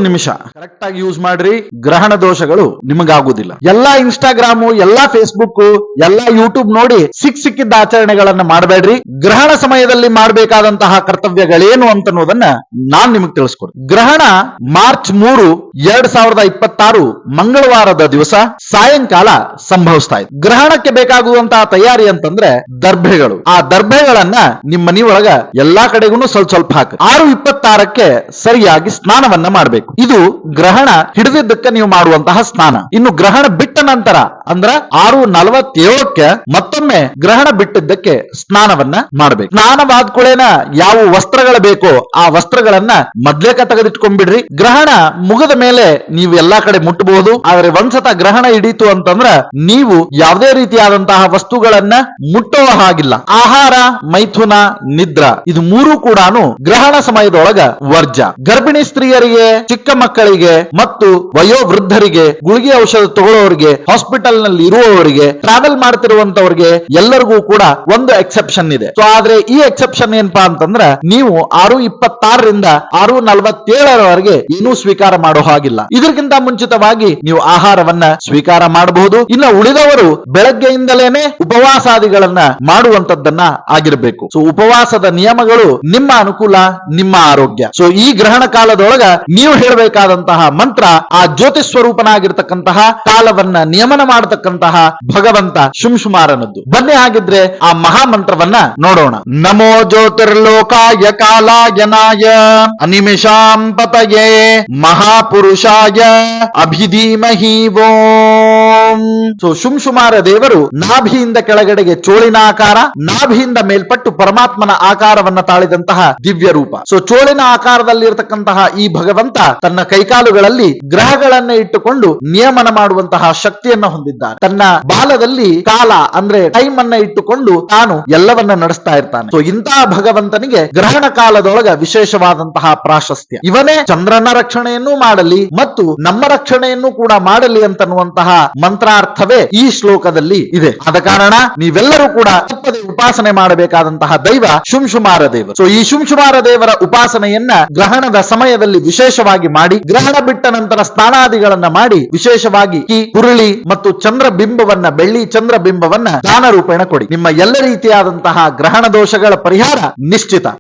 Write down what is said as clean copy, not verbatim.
ನಿಮಿಷ ಕರೆಕ್ಟ್ ಆಗಿ ಯೂಸ್ ಮಾಡ್ರಿ, ಗ್ರಹಣ ದೋಷಗಳು ನಿಮಗಾಗುದಿಲ್ಲ. ಎಲ್ಲಾ ಇನ್ಸ್ಟಾಗ್ರಾಮು, ಎಲ್ಲಾ ಫೇಸ್ಬುಕ್, ಎಲ್ಲಾ ಯೂಟ್ಯೂಬ್ ನೋಡಿ ಸಿಕ್ಕಿದ್ದ ಆಚರಣೆಗಳನ್ನ ಮಾಡಬೇಡ್ರಿ. ಗ್ರಹಣ ಸಮಯದಲ್ಲಿ ಮಾಡಬೇಕಾದಂತಹ ಕರ್ತವ್ಯಗಳೇನು ಅಂತನ್ನೋದನ್ನ ನಾನ್ ನಿಮಗೆ ತಿಳಿಸ್ಕೊಡ್ತೀನಿ. ಗ್ರಹಣ ಮಾರ್ಚ್ 3, 2026 ಮಂಗಳವಾರದ ದಿವಸ ಸಾಯಂಕಾಲ ಸಂಭವಿಸ್ತಾ ಇದೆ. ಗ್ರಹಣಕ್ಕೆ ಬೇಕಾಗುವಂತಹ ತಯಾರಿ ಅಂತಂದ್ರೆ ದರ್ಭೆಗಳು. ಆ ದರ್ಭೆಗಳನ್ನ ನಿಮ್ಮ ಮನೆಯೊಳಗ ಎಲ್ಲಾ ಕಡೆಗೂ ಸ್ವಲ್ಪ ಹಾಕಿ 6:26ಕ್ಕೆ ಸರಿಯಾಗಿ ಸ್ನಾನವನ್ನ ಮಾಡಬೇಕು. ಇದು ಗ್ರಹಣ ಹಿಡಿದಿದ್ದಕ್ಕೆ ನೀವು ಮಾಡುವಂತಹ ಸ್ನಾನ. ಇನ್ನು ಗ್ರಹಣ ಬಿಟ್ಟ ನಂತರ ಅಂದ್ರ 6:47ಕ್ಕೆ ಮತ್ತೊಮ್ಮೆ ಗ್ರಹಣ ಬಿಟ್ಟಿದ್ದಕ್ಕೆ ಸ್ನಾನವನ್ನ ಮಾಡಬೇಕು. ಸ್ನಾನವಾದ್ಕೂಳೇನ ಯಾವ ವಸ್ತ್ರಗಳು ಬೇಕೋ ಆ ವಸ್ತ್ರಗಳನ್ನ ಮೊದ್ಲೇಕ ತೆಗೆದಿಟ್ಕೊಂಡ್ಬಿಡ್ರಿ. ಗ್ರಹಣ ಮುಗಿದ ಮೇಲೆ ನೀವು ಎಲ್ಲಾ ಕಡೆ ಮುಟ್ಟಬಹುದು. ಆದ್ರೆ ಒಂದ್ಸತ ಗ್ರಹಣ ಹಿಡೀತು ಅಂತಂದ್ರ ನೀವು ಯಾವುದೇ ರೀತಿಯಾದಂತಹ ವಸ್ತುಗಳನ್ನ ಮುಟ್ಟುವ ಹಾಗಿಲ್ಲ. ಆಹಾರ, ಮೈಥುನ, ನಿದ್ರಾ ಇದು ಮೂರು ಕೂಡ ಗ್ರಹಣ ಸಮಯದೊಳಗ ವರ್ಜ. ಗರ್ಭಿಣಿ ಸ್ತ್ರೀಯರಿಗೆ, ಚಿಕ್ಕ ಮಕ್ಕಳಿಗೆ ಮತ್ತು ವಯೋವೃದ್ಧರಿಗೆ, ಗುಳಿಗೆ ಔಷಧ ತಗೊಳ್ಳೋರಿಗೆ, ಹಾಸ್ಪಿಟಲ್ ನಲ್ಲಿ ಇರುವವರಿಗೆ, ಟ್ರಾವೆಲ್ ಮಾಡ್ತಿರುವಂತವರಿಗೆ ಎಲ್ಲರಿಗೂ ಕೂಡ ಒಂದು ಎಕ್ಸೆಪ್ಷನ್ ಇದೆ. ಸೊ ಆದ್ರೆ ಈ ಎಕ್ಸೆಪ್ಷನ್ ಏನಪ್ಪಾ ಅಂತಂದ್ರ ನೀವು 6:26ರಿಂದ 6:47ರವರೆಗೆ ಏನೂ ಸ್ವೀಕಾರ ಮಾಡೋ ಹಾಗಿಲ್ಲ. ಇದಕ್ಕಿಂತ ಮುಂಚಿತವಾಗಿ ನೀವು ಆಹಾರವನ್ನ ಸ್ವೀಕಾರ ಮಾಡಬಹುದು. ಇನ್ನು ಉಳಿದವರು ಬೆಳಗ್ಗೆಯಿಂದಲೇನೆ ಉಪವಾಸಾದಿಗಳನ್ನ ಮಾಡುವಂತದ್ದನ್ನ ಆಗಿರಬೇಕು. ಸೊ ಉಪವಾಸದ ನಿಯಮಗಳು ನಿಮ್ಮ ಅನುಕೂಲ, ನಿಮ್ಮ ಆರೋಗ್ಯ. ಸೊ ಈ ಗ್ರಹಣ ಕಾಲದೊಳಗ ನೀವು ಹೇಳಬೇಕಾದಂತಹ ಮಂತ್ರ ಆ ಜ್ಯೋತಿ ಸ್ವರೂಪನಾಗಿರ್ತಕ್ಕಂತಹ ಕಾಲವನ್ನ ನಿಯಮನ ಮಾಡತಕ್ಕಂತಹ ಭಗವಂತ ಶುಂಶುಮಾರನದ್ದು. ಬನ್ನಿ ಹಾಗಿದ್ರೆ ಆ ಮಹಾಮಂತ್ರವನ್ನ ನೋಡೋಣ. ನಮೋ ಜ್ಯೋತಿರ್ಲೋಕಾಯ ಕಾಲಾಯನಾಯ ಅನಿಮಿಷಾಂ ಪತಯೇ ಮಹಾಪುರುಷಾಯ ಅಭಿಧೀಮಹಿ ಓಂ. ಸೊ ಶುಂಶುಮಾರ ದೇವರು ನಾಭಿಯಿಂದ ಕೆಳಗಡೆಗೆ ಚೋಳಿನ ಆಕಾರ, ನಾಭಿಯಿಂದ ಮೇಲ್ಪಟ್ಟು ಪರಮಾತ್ಮನ ಆಕಾರವನ್ನ ತಾಳಿದಂತಹ ದಿವ್ಯ ರೂಪ. ಸೊ ಚೋಳಿನ ಆಕಾರದಲ್ಲಿ ಇರತಕ್ಕಂತಹ ಈ ಭಗವಂತ ತನ್ನ ಕೈಕಾಲುಗಳಲ್ಲಿ ಗ್ರಹಗಳನ್ನ ಇಟ್ಟುಕೊಂಡು ನಿಯಮನ ಮಾಡುವಂತಹ ಶಕ್ತಿಯನ್ನ ಹೊಂದಿದ್ದಾನೆ. ತನ್ನ ಬಾಲದಲ್ಲಿ ಕಾಲ ಅಂದ್ರೆ ಟೈಮ್ ಅನ್ನ ಇಟ್ಟುಕೊಂಡು ತಾನು ಎಲ್ಲವನ್ನ ನಡೆಸ್ತಾ ಇರ್ತಾನೆ. ಸೊ ಇಂತಹ ಭಗವಂತನಿಗೆ ಗ್ರಹಣ ಕಾಲದೊಳಗ ವಿಶೇಷವಾದಂತಹ ಪ್ರಾಶಸ್ತ್ಯ. ಇವನೇ ಚಂದ್ರನ ರಕ್ಷಣೆಯನ್ನು ಮಾಡಲಿ ಮತ್ತು ನಮ್ಮ ರಕ್ಷಣೆಯನ್ನು ಕೂಡ ಮಾಡಲಿ ಅಂತನ್ನುವಂತಹ ಮಂತ್ರಾರ್ಥವೇ ಈ ಶ್ಲೋಕದಲ್ಲಿ ಇದೆ. ಆದ ಕಾರಣ ನೀವೆಲ್ಲರೂ ಕೂಡ ತಪ್ಪದೆ ಉಪಾಸನೆ ಮಾಡಬೇಕಾದಂತಹ ದೈವ ಶುಂಶುಮಾರ ದೇವ. ಸೊ ಈ ಶುಂಶುಮಾರ ದೇವರ ಉಪಾಸನೆಯನ್ನ ಗ್ರಹಣದ ಸಮಯದಲ್ಲಿ ವಿಶೇಷವಾಗಿ ಮಾಡಿ, ಗ್ರಹಣ ಬಿಟ್ಟ ನಂತರ ಸ್ನಾನಾದಿಗಳನ್ನ ಮಾಡಿ ವಿಶೇಷವಾಗಿ ಈ ಹುರುಳಿ ಮತ್ತು ಚಂದ್ರ ಬಿಂಬವನ್ನ, ಬೆಳ್ಳಿ ಚಂದ್ರ ಬಿಂಬವನ್ನ ದಾನ ರೂಪೇಣ ಕೊಡಿ. ನಿಮ್ಮ ಎಲ್ಲ ರೀತಿಯಾದಂತಹ ಗ್ರಹಣ ದೋಷಗಳ ಪರಿಹಾರ ನಿಶ್ಚಿತ.